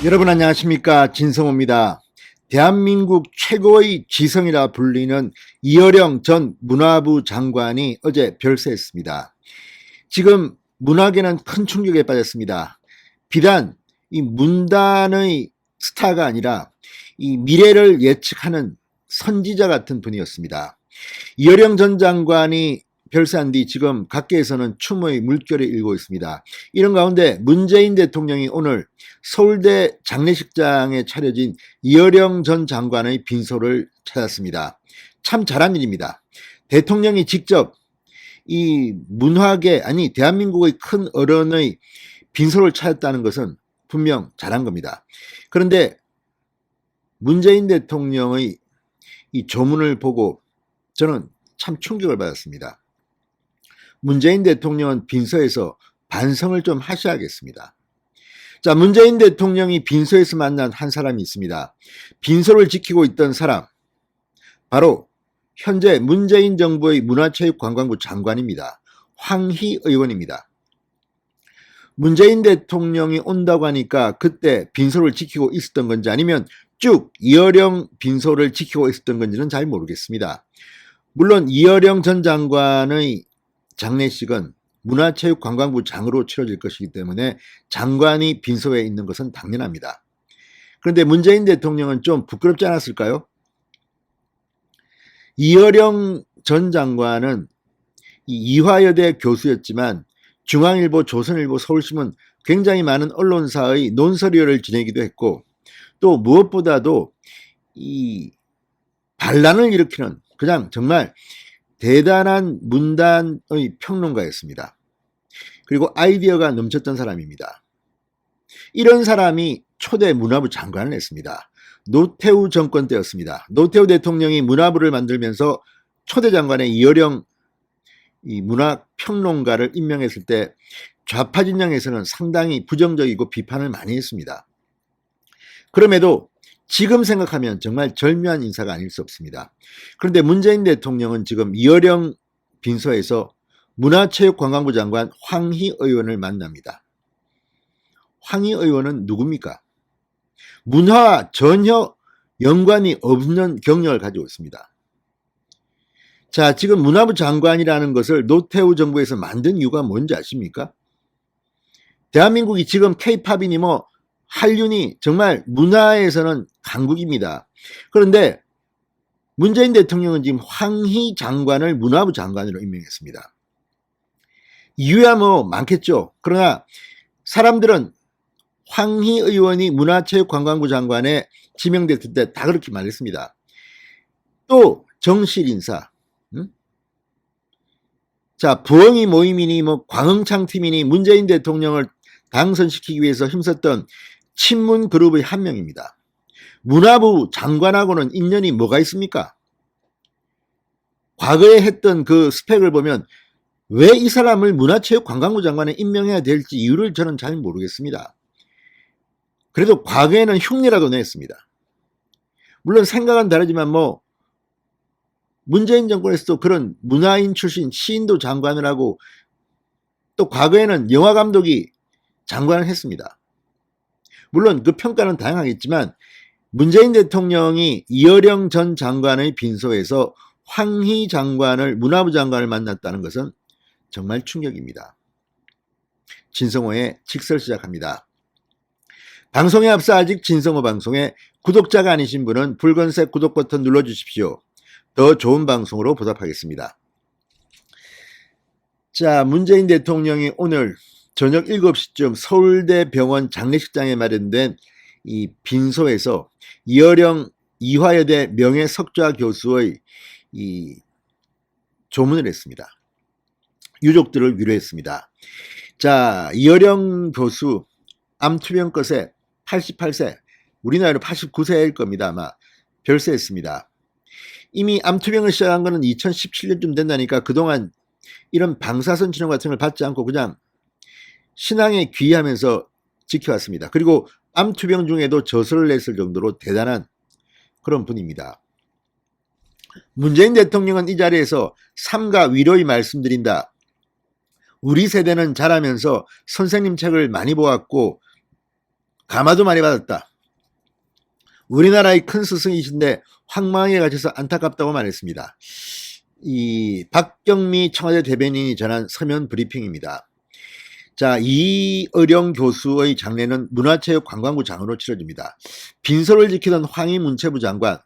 여러분 안녕하십니까, 진성호입니다. 대한민국 최고의 지성이라 불리는 이어령 전 문화부 장관이 어제 별세했습니다. 지금 문화계는 큰 충격에 빠졌습니다. 비단 이 문단의 스타가 아니라 이 미래를 예측하는 선지자 같은 분이었습니다. 이어령 전 장관이 별세한 뒤 지금 각계에서는 추모의 물결이 일고 있습니다. 이런 가운데 문재인 대통령이 오늘 서울대 장례식장에 차려진 이어령 전 장관의 빈소를 찾았습니다. 참 잘한 일입니다. 대통령이 직접 이 문화계, 아니 대한민국의 큰 어른의 빈소를 찾았다는 것은 분명 잘한 겁니다. 그런데 문재인 대통령의 이 조문을 보고 저는 참 충격을 받았습니다. 문재인 대통령은 빈소에서 반성을 좀 하셔야겠습니다. 자, 문재인 대통령이 빈소에서 만난 한 사람이 있습니다. 빈소를 지키고 있던 사람, 바로 현재 문재인 정부의 문화체육관광부 장관입니다. 황희 의원입니다. 문재인 대통령이 온다고 하니까 그때 빈소를 지키고 있었던 건지 아니면 쭉 이어령 빈소를 지키고 있었던 건지는 잘 모르겠습니다. 물론 이어령 전 장관의 장례식은 문화체육관광부 장으로 치러질 것이기 때문에 장관이 빈소에 있는 것은 당연합니다. 그런데 문재인 대통령은 좀 부끄럽지 않았을까요? 이어령 전 장관은 이화여대 교수였지만 중앙일보, 조선일보, 서울신문 굉장히 많은 언론사의 논설위원을 지내기도 했고, 또 무엇보다도 이 반란을 일으키는 그냥 정말 대단한 문단의 평론가였습니다. 그리고 아이디어가 넘쳤던 사람입니다. 이런 사람이 초대 문화부 장관을 했습니다. 노태우 정권 때였습니다. 노태우 대통령이 문화부를 만들면서 초대 장관의 이어령 이 문화평론가를 임명했을 때 좌파 진영에서는 상당히 부정적이고 비판을 많이 했습니다. 그럼에도 지금 생각하면 정말 절묘한 인사가 아닐 수 없습니다. 그런데 문재인 대통령은 지금 이어령 빈소에서 문화체육관광부 장관 황희 의원을 만납니다. 황희 의원은 누굽니까? 문화와 전혀 연관이 없는 경력을 가지고 있습니다. 자, 지금 문화부 장관이라는 것을 노태우 정부에서 만든 이유가 뭔지 아십니까? 대한민국이 지금 K-팝이니 뭐 한류니 정말 문화에서는 강국입니다. 그런데 문재인 대통령은 지금 황희 장관을 문화부 장관으로 임명했습니다. 이유야 뭐 많겠죠. 그러나 사람들은 황희 의원이 문화체육관광부 장관에 지명됐을 때 다 그렇게 말했습니다. 또 정실 인사, 자, 부엉이 모임이니 뭐 광흥창 팀이니 문재인 대통령을 당선시키기 위해서 힘썼던 친문 그룹의 한 명입니다. 문화부 장관하고는 인연이 뭐가 있습니까? 과거에 했던 그 스펙을 보면 왜 이 사람을 문화체육관광부 장관에 임명해야 될지 이유를 저는 잘 모르겠습니다. 그래도 과거에는 흉내라도 냈습니다. 물론 생각은 다르지만 뭐 문재인 정권에서도 그런 문화인 출신 시인도 장관을 하고 또 과거에는 영화감독이 장관을 했습니다. 물론 그 평가는 다양하겠지만 문재인 대통령이 이어령 전 장관의 빈소에서 황희 장관을 문화부 장관을 만났다는 것은 정말 충격입니다. 진성호의 직설 시작합니다. 방송에 앞서 아직 진성호 방송에 구독자가 아니신 분은 붉은색 구독 버튼 눌러주십시오. 더 좋은 방송으로 보답하겠습니다. 자, 문재인 대통령이 오늘 저녁 7시쯤 서울대 병원 장례식장에 마련된 이 빈소에서 이어령 이화여대 명예석좌 교수의 이 조문을 했습니다. 유족들을 위로했습니다. 자, 이어령 교수 암투병 끝에 88세, 우리나라로 89세일 겁니다. 아마 별세했습니다. 이미 암투병을 시작한 거는 2017년쯤 된다니까 그동안 이런 방사선 치료 같은 걸 받지 않고 그냥 신앙에 귀의하면서 지켜왔습니다. 그리고 암투병 중에도 저술을 냈을 정도로 대단한 그런 분입니다. 문재인 대통령은 이 자리에서 삼가 위로의 말씀드린다. 우리 세대는 자라면서 선생님 책을 많이 보았고 가마도 많이 받았다. 우리나라의 큰 스승이신데 황망하게 갇혀서 안타깝다고 말했습니다. 이 박경미 청와대 대변인이 전한 서면 브리핑입니다. 자, 이의령 교수의 장례는 문화체육관광부 장으로 치러집니다. 빈소를 지키던 황희 문체부 장관,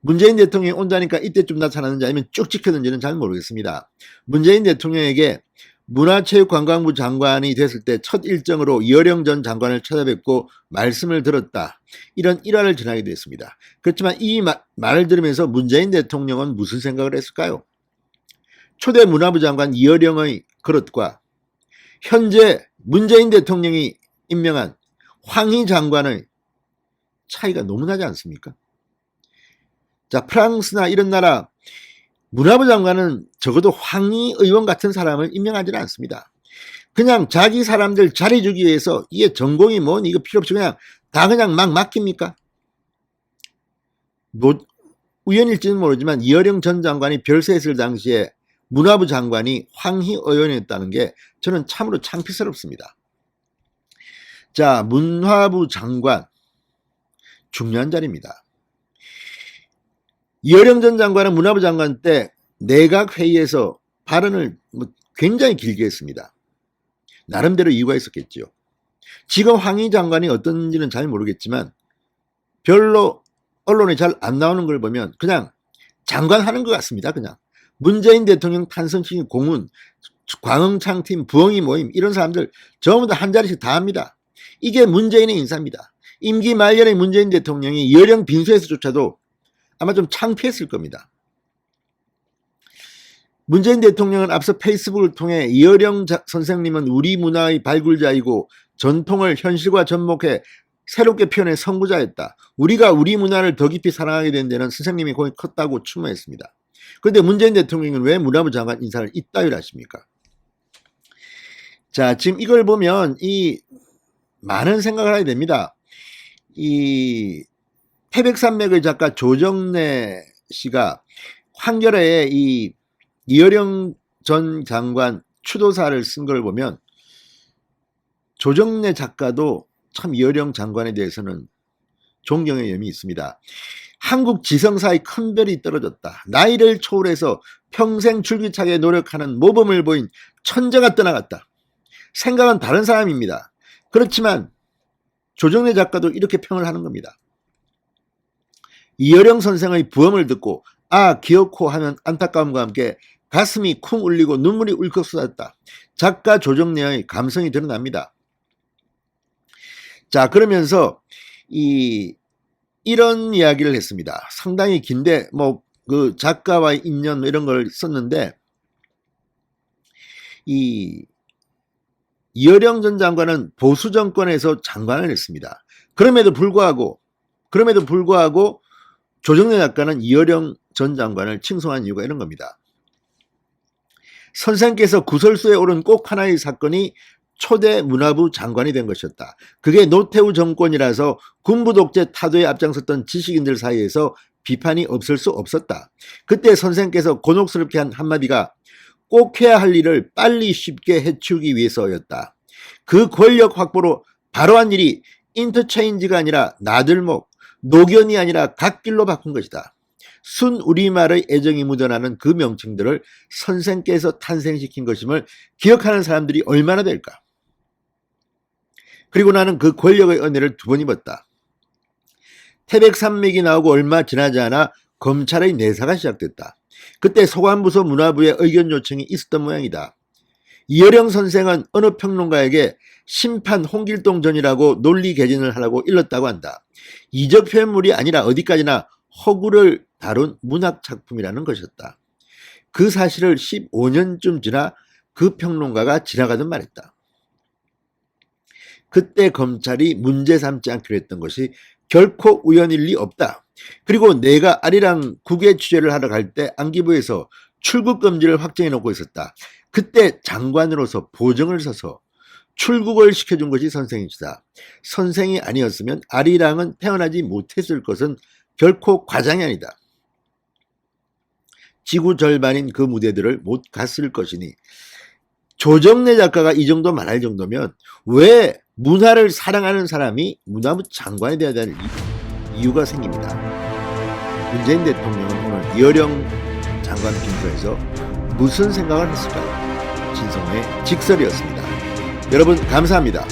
문재인 대통령이 온다니까 이때쯤 나타나는지 아니면 쭉 지켰는지는 잘 모르겠습니다. 문재인 대통령에게 문화체육관광부 장관이 됐을 때 첫 일정으로 이어령 전 장관을 찾아뵙고 말씀을 들었다. 이런 일화를 전하기도 했습니다. 그렇지만 이 말을 들으면서 문재인 대통령은 무슨 생각을 했을까요? 초대 문화부 장관 이어령의 그릇과 현재 문재인 대통령이 임명한 황희 장관의 차이가 너무 나지 않습니까? 자, 프랑스나 이런 나라 문화부 장관은 적어도 황희 의원 같은 사람을 임명하지는 않습니다. 그냥 자기 사람들 자리 주기 위해서 이게 전공이 뭔 이거 필요 없이 그냥 다 그냥 막 맡깁니까? 우연일지는 모르지만 이어령 전 장관이 별세했을 당시에 문화부 장관이 황희 의원이었다는 게 저는 참으로 창피스럽습니다. 자, 문화부 장관 중요한 자리입니다. 이어령 전 장관은 문화부 장관 때 내각회의에서 발언을 굉장히 길게 했습니다. 나름대로 이유가 있었겠죠. 지금 황희 장관이 어떤지는 잘 모르겠지만 별로 언론에 잘 안 나오는 걸 보면 그냥 장관 하는 것 같습니다. 그냥 문재인 대통령 탄생시킨 고문, 광흥창팀, 부엉이 모임 이런 사람들 전부 다 한 자리씩 다 합니다. 이게 문재인의 인사입니다. 임기 말년에 문재인 대통령이 이어령 빈소에서조차도 아마 좀 창피했을 겁니다. 문재인 대통령은 앞서 페이스북을 통해 이어령 선생님은 우리 문화의 발굴자이고 전통을 현실과 접목해 새롭게 표현해 선구자였다. 우리가 우리 문화를 더 깊이 사랑하게 된 데는 선생님이 거의 컸다고 추모했습니다. 그런데 문재인 대통령은 왜 문화부 장관 인사를 이따위로 하십니까? 자, 지금 이걸 보면 이 많은 생각을 하게 됩니다. 이 태백산맥의 작가 조정래 씨가 한겨레에 이 이어령 전 장관 추도사를 쓴 걸 보면 조정래 작가도 참 이어령 장관에 대해서는 존경의 염이 있습니다. 한국 지성사의 큰 별이 떨어졌다. 나이를 초월해서 평생 줄기차게 노력하는 모범을 보인 천재가 떠나갔다. 생각은 다른 사람입니다. 그렇지만 조정래 작가도 이렇게 평을 하는 겁니다. 이어령 선생의 부엄을 듣고 아 기어코 하는 안타까움과 함께 가슴이 쿵 울리고 눈물이 울컥 쏟았다. 작가 조정래의 감성이 드러납니다. 자, 그러면서 이런 이야기를 했습니다. 상당히 긴데 그 작가와의 인연 이런 걸 썼는데 이어령 전 장관은 보수 정권에서 장관을 했습니다. 그럼에도 불구하고 조정래 작가는 이어령 전 장관을 칭송한 이유가 이런 겁니다. 선생께서 구설수에 오른 꼭 하나의 사건이 초대 문화부 장관이 된 것이었다. 그게 노태우 정권이라서 군부 독재 타도에 앞장섰던 지식인들 사이에서 비판이 없을 수 없었다. 그때 선생께서 곤혹스럽게 한 한마디가 꼭 해야 할 일을 빨리 쉽게 해치우기 위해서였다. 그 권력 확보로 바로 한 일이 인터체인지가 아니라 나들목, 노견이 아니라 갓길로 바꾼 것이다. 순 우리말의 애정이 묻어나는 그 명칭들을 선생께서 탄생시킨 것임을 기억하는 사람들이 얼마나 될까? 그리고 나는 그 권력의 은혜를 두 번 입었다. 태백산맥이 나오고 얼마 지나지 않아 검찰의 내사가 시작됐다. 그때 소관부서 문화부의 의견 요청이 있었던 모양이다. 이어령 선생은 어느 평론가에게 심판 홍길동 전이라고 논리 개진을 하라고 일렀다고 한다. 이적 표현물이 아니라 어디까지나 허구를 다룬 문학작품이라는 것이었다. 그 사실을 15년쯤 지나 그 평론가가 지나가듯 말했다. 그때 검찰이 문제 삼지 않기로 했던 것이 결코 우연일 리 없다. 그리고 내가 아리랑 국외 취재를 하러 갈 때 안기부에서 출국 금지를 확정해 놓고 있었다. 그때 장관으로서 보증을 서서 출국을 시켜준 것이 선생이시다. 선생이 아니었으면 아리랑은 태어나지 못했을 것은 결코 과장이 아니다. 지구 절반인 그 무대들을 못 갔을 것이니 조정래 작가가 이 정도 말할 정도면 왜 문화를 사랑하는 사람이 문화부 장관이 되어야 될 이유가 생깁니다. 문재인 대통령은 오늘 이어령 장관 빙소에서 무슨 생각을 했을까요? 진성의 직설이었습니다. 여러분 감사합니다.